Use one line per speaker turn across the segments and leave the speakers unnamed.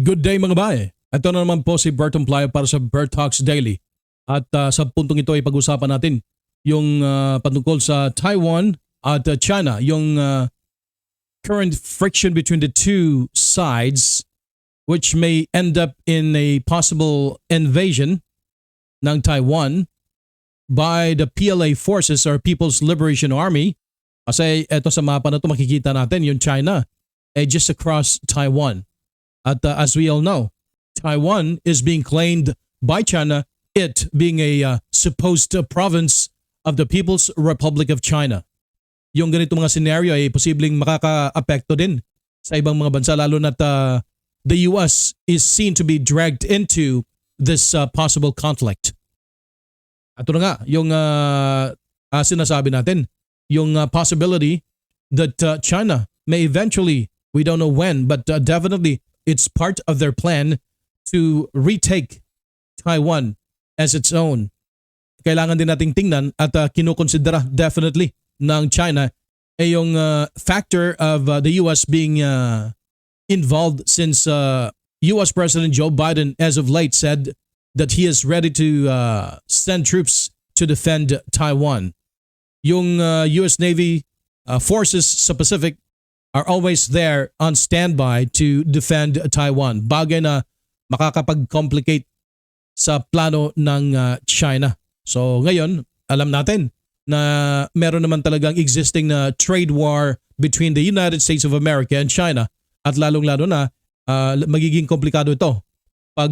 Good day mga bae. Ito na naman po si Bert para sa Bert Talks Daily. At sa puntong ito ay pag-usapan natin yung patungkol sa Taiwan at China, yung current friction between the two sides which may end up in a possible invasion ng Taiwan by the PLA forces or People's Liberation Army. Kasi ito sa mapa na ito makikita natin yung China just across Taiwan. At as we all know, Taiwan is being claimed by China, it being a supposed province of the People's Republic of China. Yung ganito mga scenario ay posibleng makaka-apekto din sa ibang mga bansa lalo na the US is seen to be dragged into this possible conflict. At ito na nga, yung sinasabi natin, yung possibility that China may eventually, we don't know when, but definitely it's part of their plan to retake Taiwan as its own. Kailangan din nating tingnan at kinukonsidera definitely ng China ay yung factor of the US being involved since US President Joe Biden as of late said that he is ready to send troops to defend Taiwan. Yung US Navy forces sa Pacific are always there on standby to defend Taiwan. Bagay na makakapag-complicate sa plano ng China. So ngayon, alam natin na meron naman talagang existing na trade war between the United States of America and China at lalong-lalo na magiging komplikado ito pag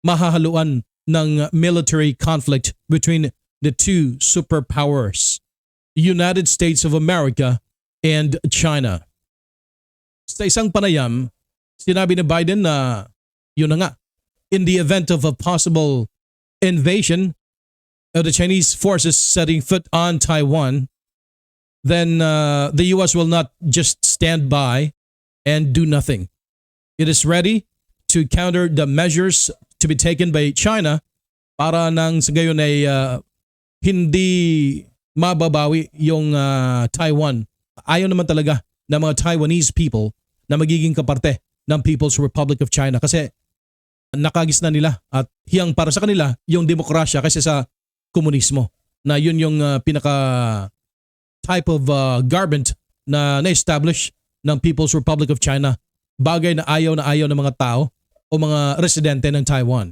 mahahaluan ng military conflict between the two superpowers, United States of America and China. Sa isang panayam, sinabi ni Biden na yun na nga, in the event of a possible invasion of the Chinese forces setting foot on Taiwan, then the US will not just stand by and do nothing. It is ready to counter the measures to be taken by China para nang sa gayon ay hindi mababawi yung Taiwan. Ayaw naman talaga ng mga Taiwanese people na magiging kaparte ng People's Republic of China kasi nakagis na nila at hiyang para sa kanila yung demokrasya kasi sa komunismo na yun yung pinaka type of government na na-establish ng People's Republic of China, bagay na ayaw ng mga tao o mga residente ng Taiwan.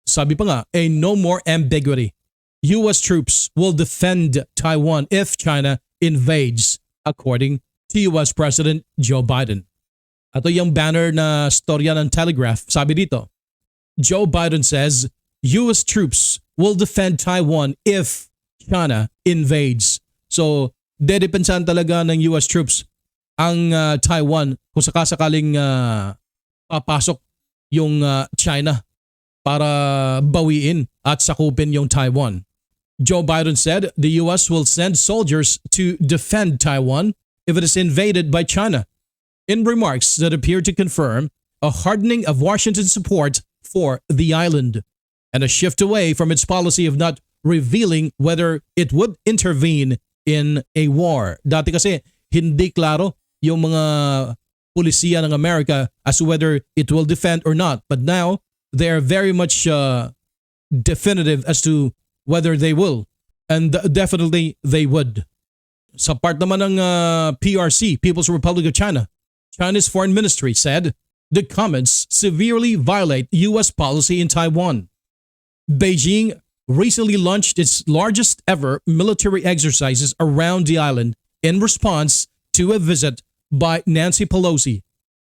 Sabi pa nga, no more ambiguity. US troops will defend Taiwan if China invades, according to US President Joe Biden. Ito yung banner na storya ng Telegraph. Sabi dito, Joe Biden says US troops will defend Taiwan if China invades. So, dedepensaan talaga ng US troops ang Taiwan kung sakasakaling papasok yung China para bawiin at sakupin yung Taiwan. Joe Biden said the US will send soldiers to defend Taiwan if it is invaded by China, in remarks that appear to confirm a hardening of Washington's support for the island and a shift away from its policy of not revealing whether it would intervene in a war. Dati kasi hindi klaro yung mga pulisiya ng Amerika as to whether it will defend or not. But now, they are very much definitive as to whether they will. And definitely they would. Sa part naman ng PRC, People's Republic of China, China's foreign ministry said the comments severely violate U.S. policy in Taiwan. Beijing recently launched its largest ever military exercises around the island in response to a visit by Nancy Pelosi,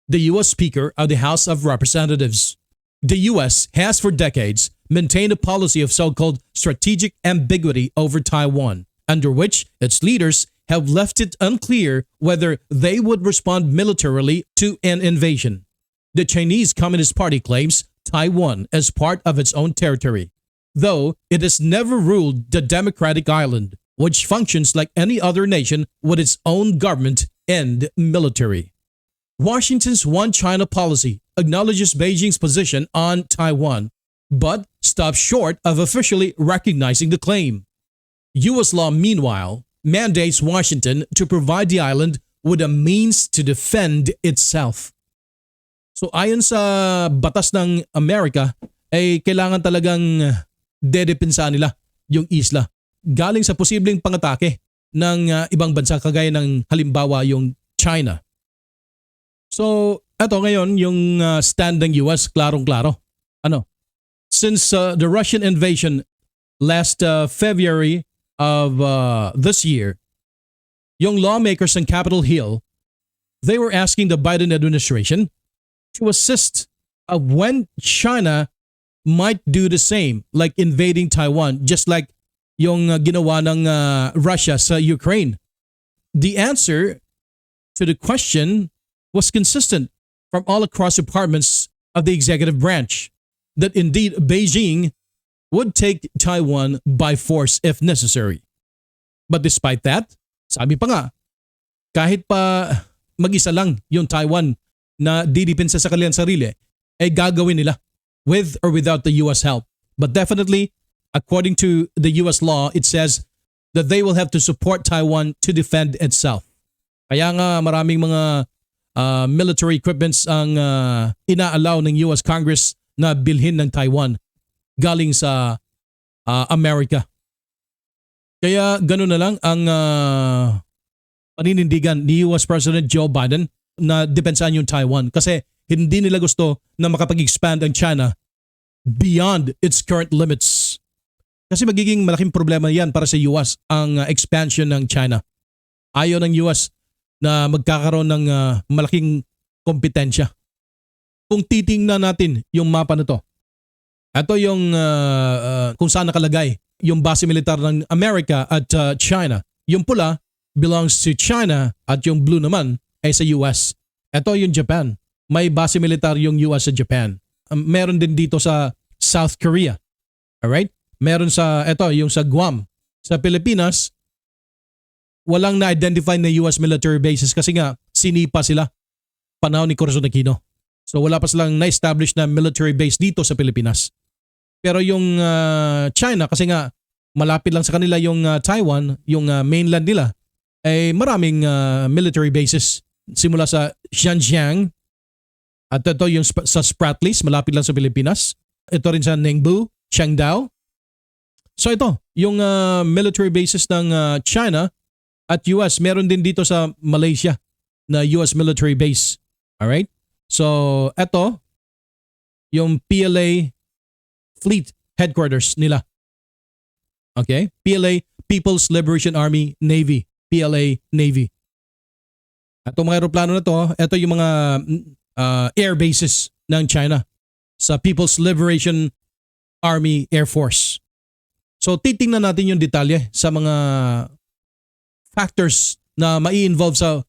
the U.S. Speaker of the House of Representatives. The U.S. has for decades maintained a policy of so-called strategic ambiguity over Taiwan, under which its leaders have left it unclear whether they would respond militarily to an invasion. The Chinese Communist Party claims Taiwan as part of its own territory, though it has never ruled the democratic island, which functions like any other nation with its own government and military. Washington's One China policy acknowledges Beijing's position on Taiwan, but stops short of officially recognizing the claim. U.S. law, meanwhile, mandates Washington to provide the island with a means to defend itself. So ayon sa batas ng Amerika, ay kailangan talagang dedepensaan nila yung isla galing sa posibleng pangatake ng ibang bansa kagaya ng halimbawa yung China. So eto ngayon yung stand ng US, klarong-klaro. Ano? Since the Russian invasion last February of this year, yung lawmakers in Capitol Hill, they were asking the Biden administration to assist when China might do the same, like invading Taiwan, just like yung ginawa ng Russia sa Ukraine. The answer to the question was consistent from all across departments of the executive branch, that indeed Beijing would take Taiwan by force if necessary. But despite that, sabi pa nga, kahit pa mag-isa lang yung Taiwan na didepensa sa kanilang sarili, ay gagawin nila with or without the US help. But definitely, according to the US law, it says that they will have to support Taiwan to defend itself. Kaya nga maraming mga military equipments ang inaalaw ng US Congress na bilhin ng Taiwan galing sa Amerika. Kaya gano'n na lang ang paninindigan ni US President Joe Biden na depensaan yung Taiwan kasi hindi nila gusto na makapag-expand ang China beyond its current limits. Kasi magiging malaking problema yan para sa US ang expansion ng China. Ayaw ng US na magkakaroon ng malaking kompetensya. Kung titingnan natin yung mapa na to, ito yung kung saan nakalagay yung base militar ng Amerika at China. Yung pula belongs to China at yung blue naman ay sa US. Ito yung Japan. May base militar yung US sa Japan. Meron din dito sa South Korea. Alright? Meron sa, ito yung sa Guam. Sa Pilipinas, walang na-identify na US military bases kasi nga sinipa sila panahon ni Corazon Aquino. So wala pa silang na-establish na military base dito sa Pilipinas. Pero yung China, kasi nga malapit lang sa kanila yung Taiwan, yung mainland nila, ay maraming military bases. Simula sa Xinjiang, at ito yung sa Spratlys, malapit lang sa Pilipinas. Ito rin sa Ningbo, Chengdao. So ito, yung military bases ng China at US, meron din dito sa Malaysia na US military base. Alright? So ito, yung PLA Fleet Headquarters nila. Okay? PLA, People's Liberation Army Navy. PLA Navy. At itong mga aeroplano na to, ito yung mga air bases ng China sa People's Liberation Army Air Force. So titingnan natin yung detalye sa mga factors na mai-involve sa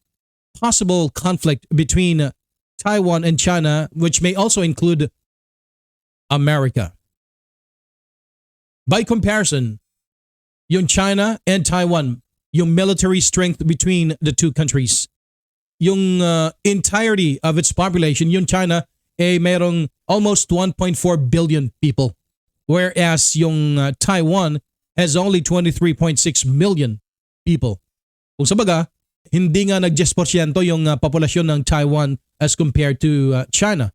possible conflict between Taiwan and China, which may also include America. By comparison, yung China and Taiwan, yung military strength between the two countries, yung entirety of its population, yung China, mayroong almost 1.4 billion people. Whereas yung Taiwan has only 23.6 million people. Kung sabaga, hindi nga nag-10% yung populasyon ng Taiwan as compared to China.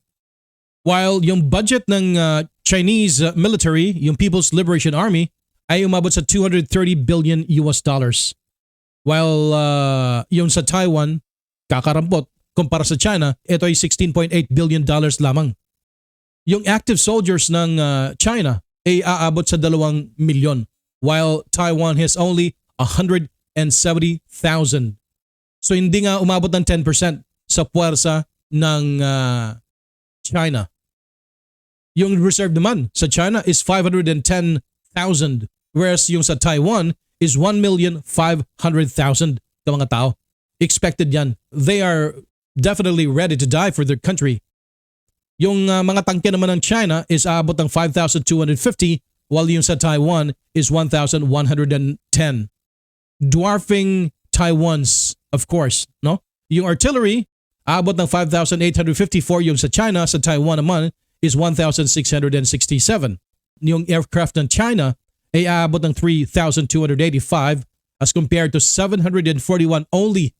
While yung budget ng Chinese military, yung People's Liberation Army, ay umabot sa 230 billion US dollars. While yung sa Taiwan, kakarampot, kumpara sa China, ito ay 16.8 billion dollars lamang. Yung active soldiers ng China ay aabot sa 2 milyon, while Taiwan has only 170,000. So hindi nga umabot ng 10% sa puwersa ng China. Yung reserve naman sa China is 510,000, whereas yung sa Taiwan is 1,500,000 na mga tao. Expected yan. They are definitely ready to die for their country. Yung mga tangke naman ng China is aabot ng 5,250, while yung sa Taiwan is 1,110. Dwarfing Taiwan's, of course, no? Yung artillery, aabot ng 5,854 yung sa China, sa Taiwan naman is 1,667. Yung aircraft ng China ay aabot ng 3,285 as compared to 741 only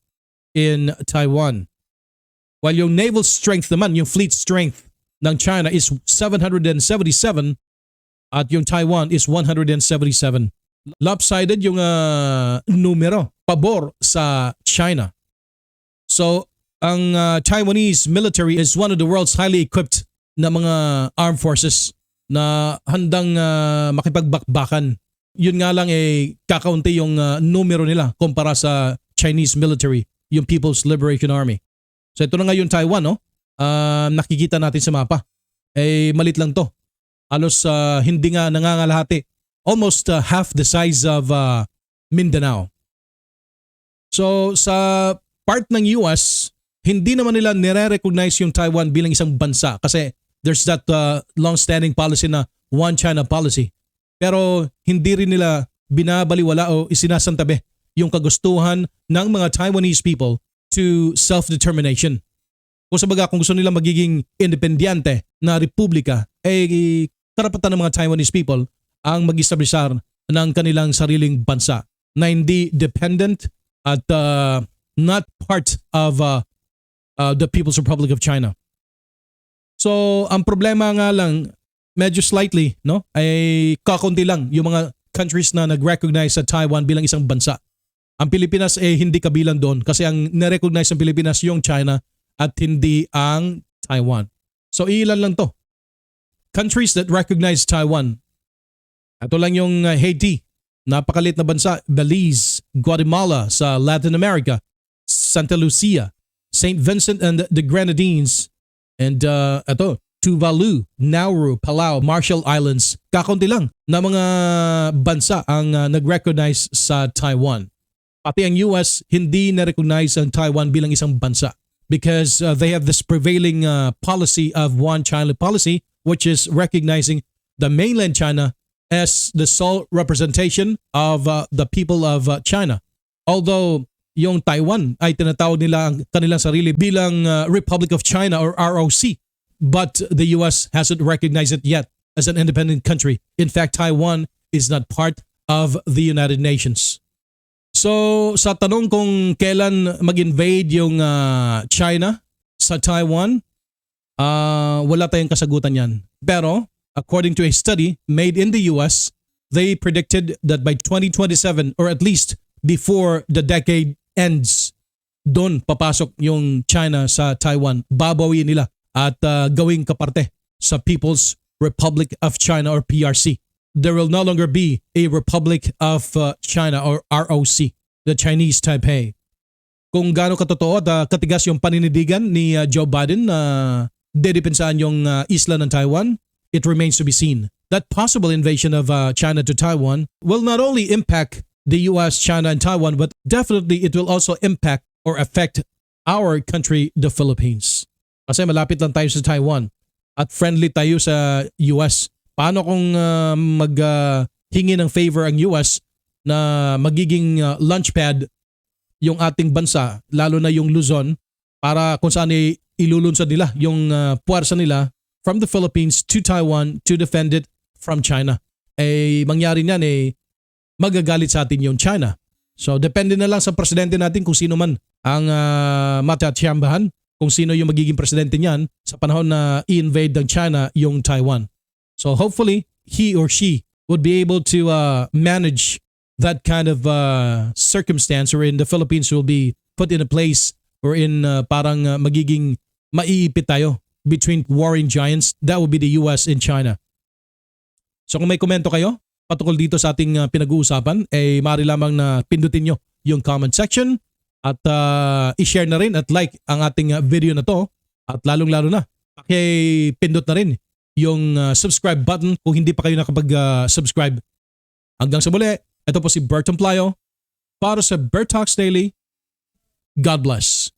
in Taiwan. While yung naval strength naman, yung fleet strength ng China is 777 at yung Taiwan is 177. Lopsided yung numero pabor sa China. So, ang Taiwanese military is one of the world's highly equipped na mga armed forces na handang makipagbakbakan. Yun nga lang kakaunti yung numero nila kumpara sa Chinese military, yung People's Liberation Army. So ito na nga yung Taiwan, no? Nakikita natin sa mapa. Malit lang to. Halos hindi nga nangangalahati. Almost half the size of Mindanao. So sa part ng US, hindi naman nila nire-recognize yung Taiwan bilang isang bansa kasi there's that long-standing policy na one China policy. Pero hindi rin nila binabaliwala o isinasantabi yung kagustuhan ng mga Taiwanese people to self-determination. Kung gusto nila magiging independyente na republika, karapatan ng mga Taiwanese people ang mag-establishar ng kanilang sariling bansa na hindi dependent at not part of the People's Republic of China. So, ang problema nga lang, medyo slightly, no, ay kakunti lang yung mga countries na nag-recognize sa Taiwan bilang isang bansa. Ang Pilipinas hindi kabilang doon kasi ang na-recognize ng Pilipinas yung China at hindi ang Taiwan. So, ilan lang to. Countries that recognize Taiwan. Ito lang yung Haiti, napakalit na bansa, Belize, Guatemala sa Latin America, Santa Lucia, St. Vincent and the Grenadines, and Tuvalu, Nauru, Palau, Marshall Islands. Kakunti lang na mga bansa ang nag-recognize sa Taiwan. Pati ang US hindi na-recognize ang Taiwan bilang isang bansa because they have this prevailing policy of one China policy, which is recognizing the mainland China as the sole representation of the people of China. Although yung Taiwan ay tinatawag nila ang kanilang sarili bilang Republic of China or ROC. But the US hasn't recognized it yet as an independent country. In fact, Taiwan is not part of the United Nations. So sa tanong kung kailan mag-invade yung China sa Taiwan, wala tayong kasagutan yan. Pero according to a study made in the US, they predicted that by 2027 or at least before the decade ends, doon papasok yung China sa Taiwan. Babawiin nila at gawing kaparte sa People's Republic of China or PRC. There will no longer be a Republic of China or ROC, the Chinese Taipei. Kung gaano katotoo at katigas yung paninindigan ni Joe Biden na dedepensaan yung isla ng Taiwan, it remains to be seen. That possible invasion of China to Taiwan will not only impact the US, China, and Taiwan, but definitely it will also impact or affect our country, the Philippines. Kasi malapit lang tayo sa Taiwan at friendly tayo sa US. Paano kung maghingi ng favor ang US na magiging launchpad yung ating bansa, lalo na yung Luzon, para kung saan ilulunsad nila yung puwersa nila from the Philippines to Taiwan to defend it from China. Mangyari niyan magagalit sa atin yung China. So depende na lang sa presidente natin kung sino man ang matatiyambahan, kung sino yung magiging presidente niyan sa panahon na i-invade ng China yung Taiwan. So hopefully he or she would be able to manage that kind of circumstance wherein the Philippines will be put in a place wherein parang magiging maiipit tayo between warring giants. That would be the US and China. So kung may komento kayo patungkol dito sa ating pinag-uusapan, maaari lamang na pindutin nyo yung comment section at i-share na rin at like ang ating video na to at lalong-lalo na pindot na rin yung subscribe button kung hindi pa kayo nakapag-subscribe. Hanggang sa muli, ito po si Bert para sa Bert Talks Daily. God bless.